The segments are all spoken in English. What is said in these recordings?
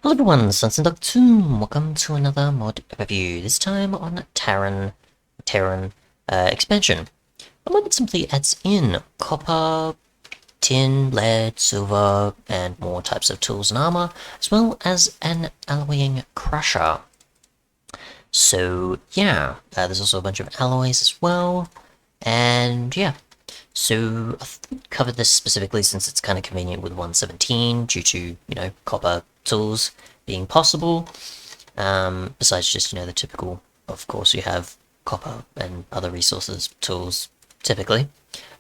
Hello everyone, Sun's Electrum. Welcome to another mod review, this time on Terran expansion. A mod that simply adds in copper, tin, lead, silver, and more types of tools and armor, as well as an alloying crusher. So yeah, there's also a bunch of alloys as well, and yeah. So I covered this specifically since it's kind of convenient with 117 due to, copper tools being possible. Besides just, the typical, of course, you have copper and other resources, tools, typically.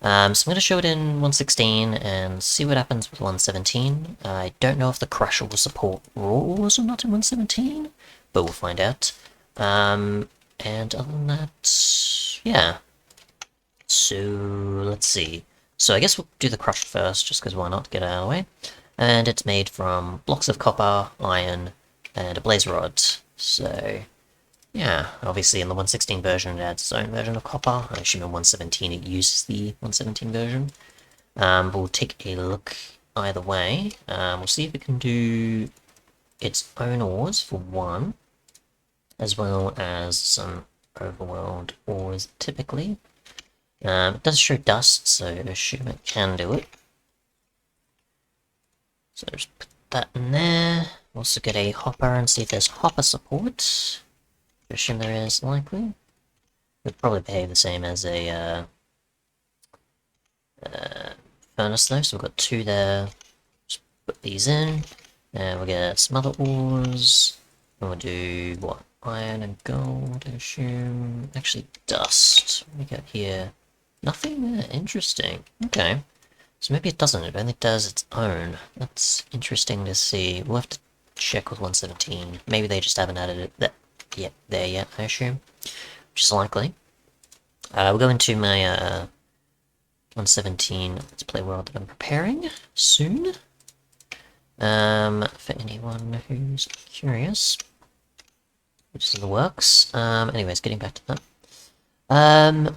So I'm going to show it in 116 and see what happens with 117. I don't know if the Crusher will support raw ores or not in 117, but we'll find out. And other than that, yeah. So, let's see. So I guess we'll do the Crusher first, just because why not, get it out of the way. And it's made from blocks of copper, iron, and a blaze rod. So, yeah, obviously in the 116 version it adds its own version of copper. I assume in 117 it uses the 117 version. But we'll take a look either way. We'll see if it can do its own ores for one, as well as some overworld ores typically. It does show dust, so I assume it can do it. So just put that in there. Also get a hopper and see if there's hopper support. I assume there is, likely. Would probably behave the same as a furnace though, so we've got two there. Just put these in, and we'll get some other ores. And we'll do, what, iron and gold, I assume. Actually, dust. What do we got here? Nothing there. Interesting. Okay. So maybe it doesn't. It only does its own. That's interesting to see. We'll have to check with 117. Maybe they just haven't added it there yet, I assume. Which is likely. We'll go into my 117 Let's Play world that I'm preparing soon. For anyone who's curious. Which is in the works. Anyways, getting back to that.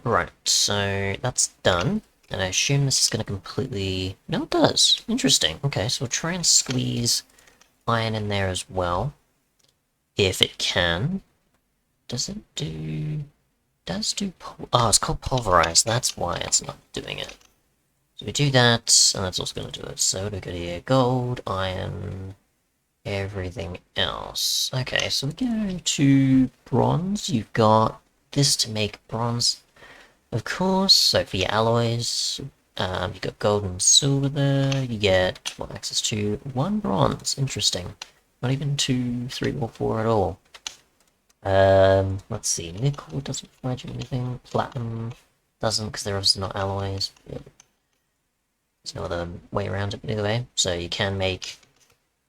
Right, so that's done, and I assume this is going to completely... No, it does. Interesting. Okay, so we'll try and squeeze iron in there as well, if it can. Does it do... Does do... Oh, it's called pulverize, that's why it's not doing it. So we do that, and that's also going to do it. So what do we got here? Gold, iron, everything else. Okay, so we go into bronze. You've got this to make bronze, of course. So for your alloys, you've got gold and silver there. You get access to 1 bronze. Interesting. Not even 2, 3, or 4 at all. Let's see. Nickel doesn't provide you anything. Platinum doesn't, because they're obviously not alloys. There's no other way around it either way. So you can make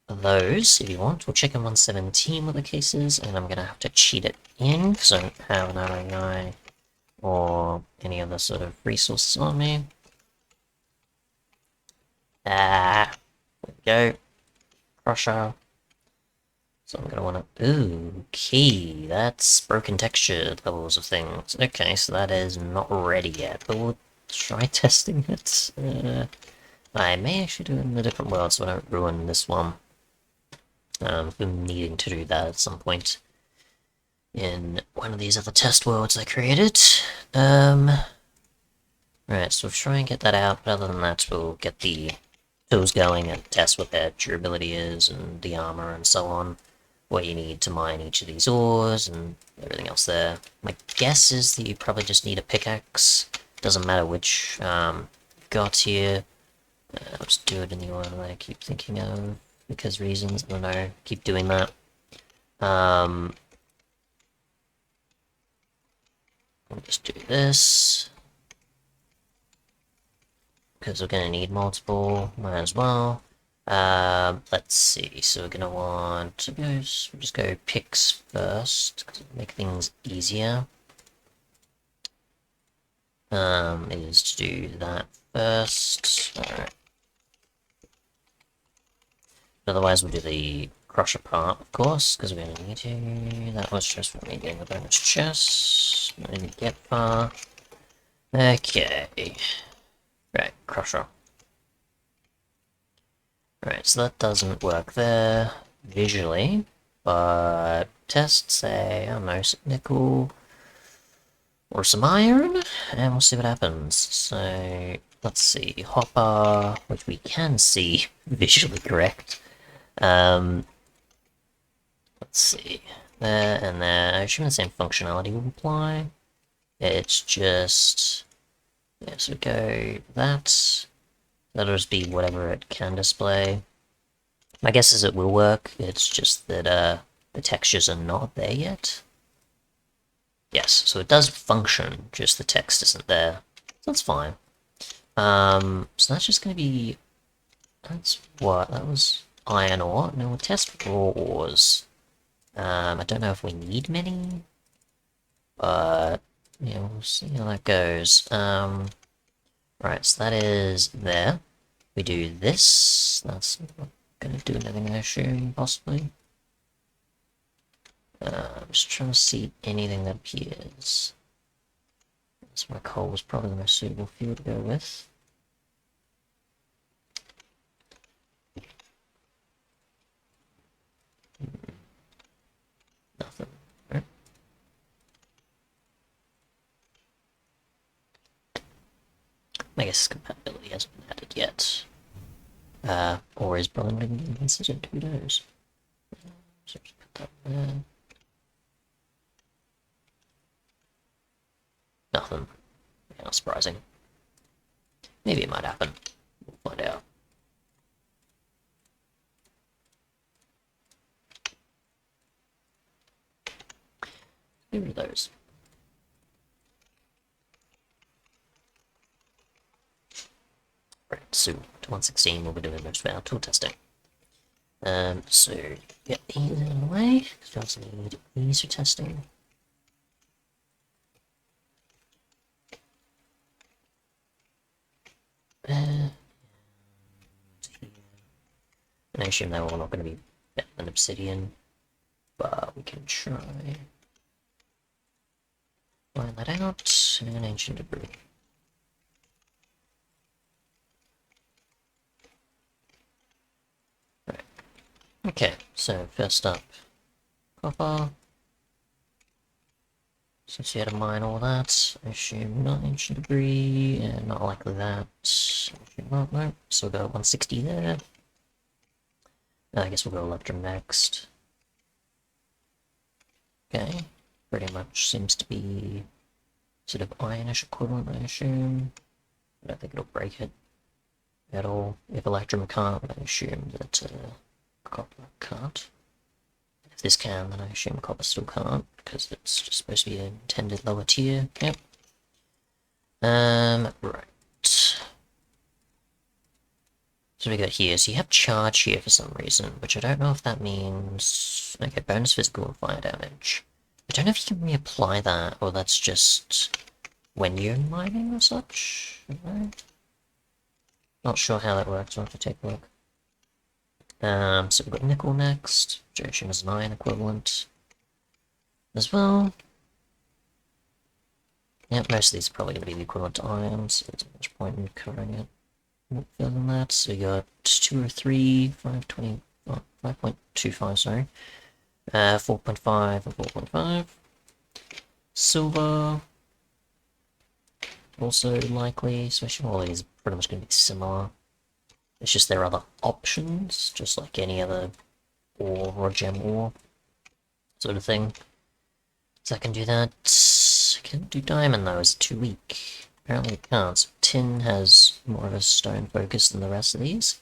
those if you want. We'll check in 117 what the case is, and I'm gonna have to cheat it in because I don't have an RAI or any other sort of resources on me. There we go. Crusher. So I'm gonna wanna... Ooh, key. That's broken texture levels of things. Okay, so that is not ready yet, but we'll try testing it. I may actually do it in a different world so I don't ruin this one. I've been needing to do that at some point in one of these other test worlds I created. Right, so we'll try and get that out, but other than that, we'll get the tools going and test what their durability is, and the armor and so on. What you need to mine each of these ores, and everything else there. My guess is that you probably just need a pickaxe. Doesn't matter which you've got here. I'll just do it in the order that I keep thinking of. Because reasons, I don't know, keep doing that. I'll just do this. Because we're gonna need multiple, might as well. Let's see, so we're gonna want to go, we'll just go picks first, because it'll make things easier. Is to do that first. Alright. Otherwise, we'll do the Crusher part, of course, because we're going to need to. That was just for me getting the bonus chest. Not even get far. Okay. Right, Crusher. Right, so that doesn't work there. visually, but tests say, I don't know, some nickel or some iron, and we'll see what happens. So, let's see, hopper, which we can see visually correct. Let's see, there and there. I assume the same functionality will apply. It's just, yeah, so we go that. That'll just be whatever it can display. My guess is it will work, it's just that the textures are not there yet. Yes, so it does function, just the text isn't there. So that's fine. So that's just gonna be... That's what? That was iron ore. No, we'll test raw ores. I don't know if we need many, but yeah, we'll see how that goes. Right, so that is there. We do this. That's not gonna do anything, I assume, possibly. I'm just trying to see anything that appears. So my coal was probably the most suitable fuel to go with. Nothing. Right. I guess compatibility hasn't been added yet. Or is probably not even being considered, who knows? So just put that there. Nothing. Yeah, not surprising. Maybe it might happen. We'll find out. Get rid of those. Right, so to 116 we'll be doing most of our tool testing. So get these out of the way, because we also need these for testing. And I assume they're all not going to be better than obsidian, but we can try. Find that out, and ancient debris. Right. Okay, so first up, copper. Since you had to mine all that, I assume not ancient debris, and not likely that. Not, no. So we'll go 160 there. I guess we'll go Electrum next. Okay, pretty much seems to be sort of ironish equivalent, I assume. I don't think it'll break it at all. If Electrum can't, I assume that copper can't. If this can, then I assume copper still can't, because it's just supposed to be an intended lower tier. Yep. Right. So we got here, so you have charge here for some reason, which I don't know if that means... Okay, bonus physical and fire damage. I don't know if you can reapply that, or that's just when you're mining or such. Not sure how that works, I'll have to take a look. So we've got nickel next, which I assume is an iron equivalent as well. Yep, most of these are probably going to be the equivalent to iron, so there's not much point in covering it. Further than that, so we got 203, 520, oh, 5.25, sorry. 4.5 and 4.5. Silver. Also likely, especially all these are pretty much going to be similar. It's just there are other options, just like any other ore or gem ore sort of thing. So I can do that. I can't do diamond though, it's too weak. Apparently it can't. So tin has more of a stone focus than the rest of these.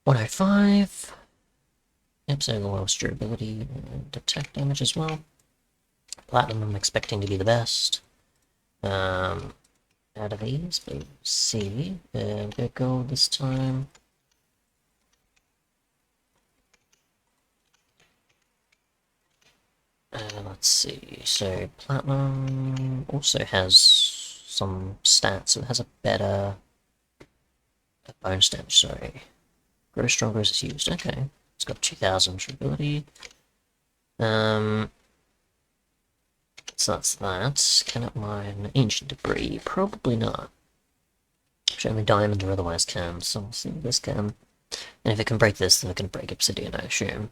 105. Yep, so the lowest durability and attack damage as well. Platinum I'm expecting to be the best. Out of these, but we'll see. We'll go gold this time. Let's see. So platinum also has some stats. So it has a better bonus damage. Sorry, grow stronger as it's used. Okay, it's got 2,000 durability. So that's that. Can it mine ancient debris? Probably not. Which only diamond or otherwise can, so we'll see if this can. And if it can break this, then it can break obsidian, I assume.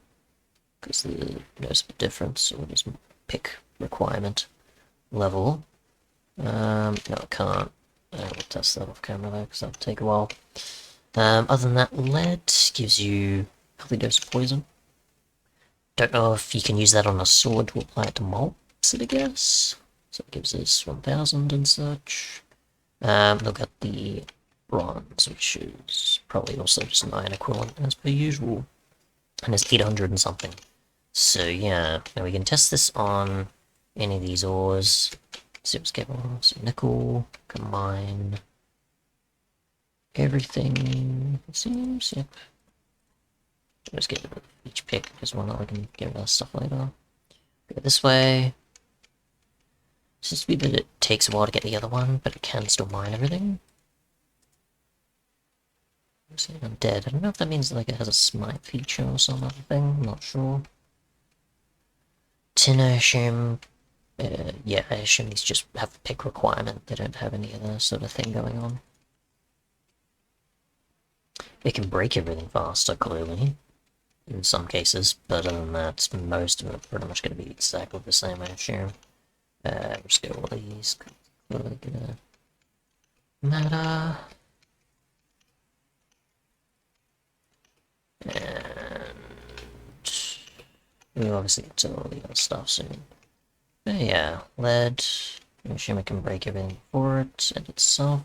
because the noticeable difference, so we'll just pick requirement level. No, I can't. We'll test that off camera though, because that'll take a while. Other than that, lead gives you a healthy dose of poison. Don't know if you can use that on a sword to apply it to bolts, I guess. So it gives us 1000 and such. Look at the bronze, which is probably also just an iron equivalent as per usual. And it's 800 and something. So yeah, now we can test this on any of these ores. See what's getting some nickel, combine everything, it seems, yep. Let's get rid of each pick, because we're not going to get rid of stuff later. Go this way. Seems to be that it takes a while to get the other one, but it can still mine everything. I'm dead. I don't know if that means like it has a smite feature or some other thing, I'm not sure. Tin, I assume. Yeah, I assume these just have a pick requirement. They don't have any other sort of thing going on. It can break everything faster, clearly, in some cases, but other than that, most of it are pretty much going to be exactly the same, I assume. We'll just go all these. Clearly gonna matter. And we'll obviously get to all the other stuff soon. But yeah, lead. I assume it can break everything for it and itself.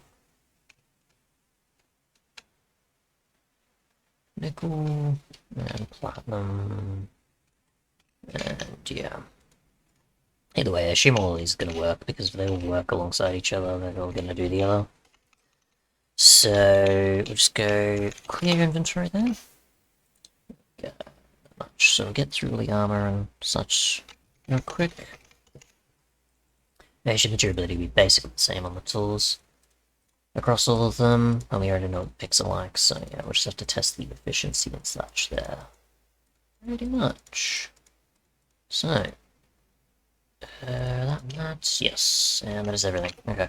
Nickel and platinum. And yeah. Either way, I assume all of these are going to work because if they all work alongside each other, they're all going to do the other. So we'll just go clear your inventory there. So we'll get through the armor and such real quick. Actually, the durability will be basically the same on the tools across all of them, and we already know what picks are like, so yeah, we'll just have to test the efficiency and such there. Pretty much. So, that's yes, and that is everything. Okay.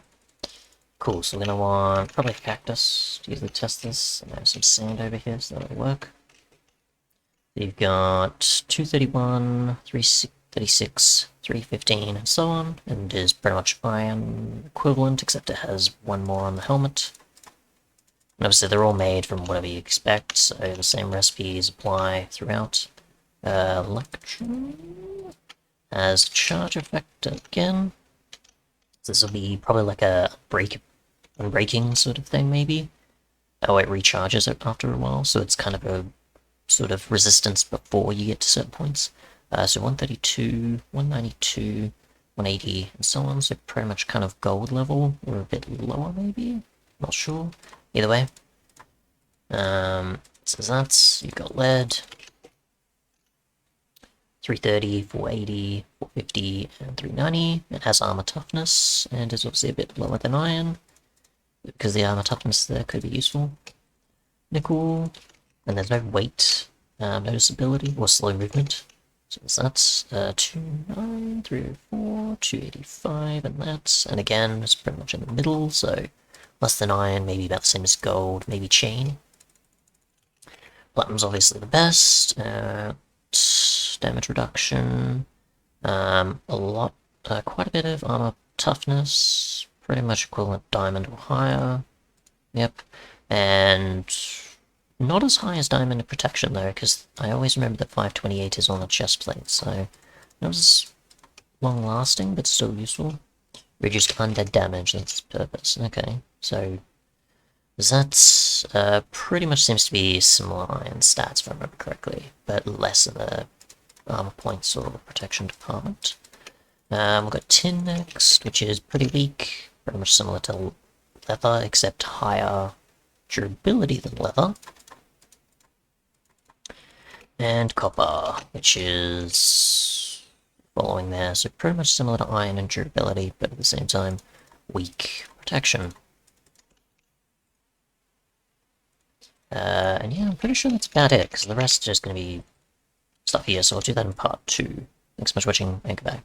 Cool, so we're gonna want probably a cactus to usually test this, and I have some sand over here, so that'll work. You've got 231, 336, 315, and so on, and is pretty much iron equivalent, except it has one more on the helmet. And obviously they're all made from whatever you expect, so the same recipes apply throughout. Electrum has charge effect again. So this will be probably like a unbreaking sort of thing, maybe. Oh, it recharges it after a while, so it's kind of a sort of resistance before you get to certain points. So 132, 192, 180, and so on. So pretty much kind of gold level, or a bit lower maybe? Not sure. Either way. So that's, you've got lead. 330, 480, 450, and 390. It has armor toughness, and is obviously a bit lower than iron, because the armor toughness there could be useful. Nickel, and there's no weight noticeability or slow movement. So that's 29, 304, 285, and that's, and again, it's pretty much in the middle, so less than iron, maybe about the same as gold, maybe chain. Platinum's obviously the best. Damage reduction, quite a bit of armor toughness, pretty much equivalent diamond or higher. Yep, and not as high as diamond protection though, because I always remember that 528 is on the chest plate, so not as long lasting, but still useful. Reduced undead damage, that's its purpose. Okay, so that's pretty much seems to be similar iron stats if I remember correctly, but less in the armor points or protection department. We've got tin next, which is pretty weak, pretty much similar to leather, except higher durability than leather. And copper, which is following there, so pretty much similar to iron in durability, but at the same time, weak protection. And yeah, I'm pretty sure that's about it, because the rest is just going to be stuff here, so I'll do that in part 2. Thanks so much for watching, and goodbye.